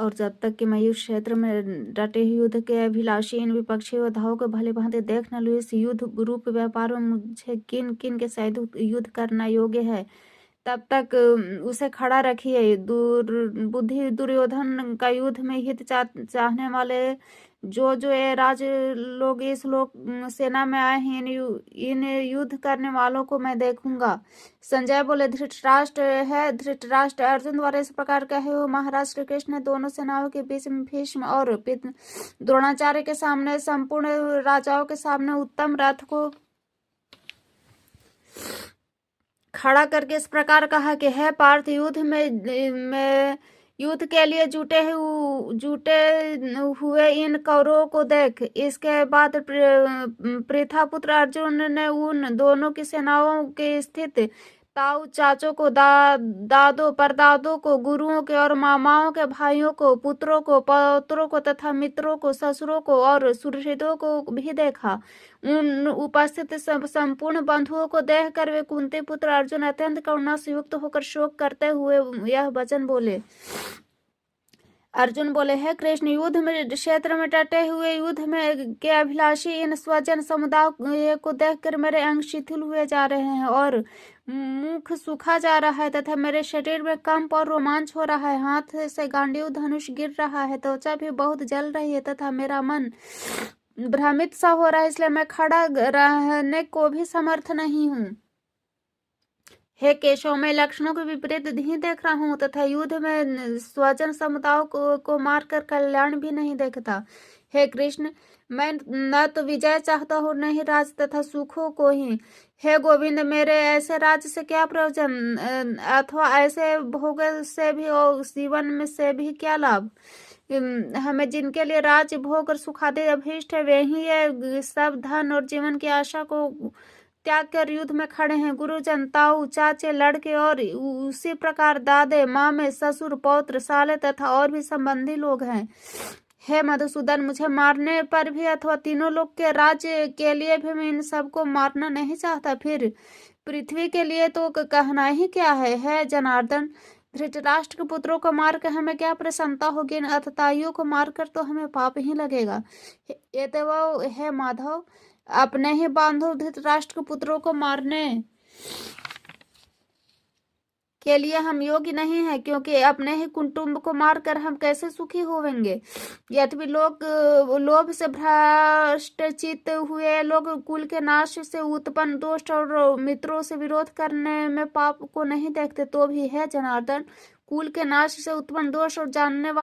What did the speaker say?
और जब तक कि मैं युद्ध क्षेत्र में डटे युद्ध के अभिलाषी इन विपक्षी योद्धाओं को भली भांति देख न लूँ, इस युद्ध रूप व्यापार में मुझे किन किन के साथ युद्ध करना योग्य है, तब तक उसे खड़ा रखिए। बुद्धि दुर्योधन का युद्ध में हित चाहने वाले जो ये राज लोग इस लोक सेना में आए हैं, इन युद्ध करने वालों को मैं देखूंगा। संजय बोले, धृतराष्ट्र अर्जुन द्वारा इस प्रकार कहे हो महाराज श्री कृष्ण ने दोनों सेनाओं के बीच में भीष्म और द्रोणाचार्य के सामने, संपूर्ण राजाओं के सामने उत्तम रथ को खड़ा करके इस प्रकार कहा कि है पार्थ, युद्ध के लिए जुटे हुए इन कौरवों को देख। इसके बाद पृथापुत्र अर्जुन ने उन दोनों की सेनाओं के स्थित ताऊ चाचों को, दादों परदादों को, गुरुओं के और मामाओं के भाइयों को, पुत्रों को, पौत्रों को तथा मित्रों को, ससुरों को और सुहृदों को भी देखा। उन उपस्थित संपूर्ण बंधुओं को देखकर वे कुंती पुत्र अर्जुन अत्यंत करुणा से युक्त होकर शोक करते हुए यह वचन बोले। अर्जुन बोले, है कृष्ण, युद्ध में क्षेत्र में डटे हुए युद्ध में के अभिलाषी इन स्वजन समुदाय को देखकर मेरे अंग शिथिल हुए जा रहे हैं और मुख सूखा जा रहा है तथा मेरे शरीर में कंप और रोमांच हो रहा है। हाथ से गांडीव धनुष गिर रहा है, त्वचा भी बहुत जल रही है तथा मेरा मन भ्रमित सा हो रहा है, इसलिए मैं खड़ा रहने को भी समर्थ नहीं हूँ। हे केशव, मैं लक्षणों के विपरीत नहीं देख रहा हूँ तथा युद्ध में स्वजन समुदायों को मारकर कल्याण भी नहीं देखता। हे कृष्ण, मैं न तो विजय चाहता हूँ न ही राज तथा सुखों को ही। हे गोविंद, मेरे ऐसे राज्य से क्या प्रयोजन, अथवा ऐसे भोग से भी और जीवन में से भी क्या लाभ। हमें जिनके लिए राज्य भोग और सुखादि अभीष्ट है, वे ही ये सब धन और जीवन की आशा को त्याग कर युद्ध में खड़े हैं। गुरुजन, ताऊ, चाचे, लड़के और उसी प्रकार दादे, मामे, ससुर, पौत्र, साले तथा और भी संबंधी लोग हैं। हे मधुसूदन, मुझे मारने पर भी अथवा तीनों लोग के राज्य के लिए भी मैं इन सबको मारना नहीं चाहता, फिर पृथ्वी के लिए तो कहना ही क्या है। हे जनार्दन, धृतराष्ट्र के पुत्रों को मारकर हमें क्या प्रसन्नता होगी, इन अतताइयों को मारकर तो हमें पाप ही लगेगा। ये तो हे माधव, अपने ही बांधव धृतराष्ट्र के पुत्रों को मारने के लिए हम योग्य नहीं है, क्योंकि अपने ही कुटुंब को मारकर हम कैसे सुखी होवेंगे। यद्यपि लोभ से भ्रष्टचित्त हुए लोग कुल के नाश से उत्पन्न दोष और मित्रों से विरोध करने में पाप को नहीं देखते, तो भी है जनार्दन, कुल के नाश से उत्पन्न दोष और जानने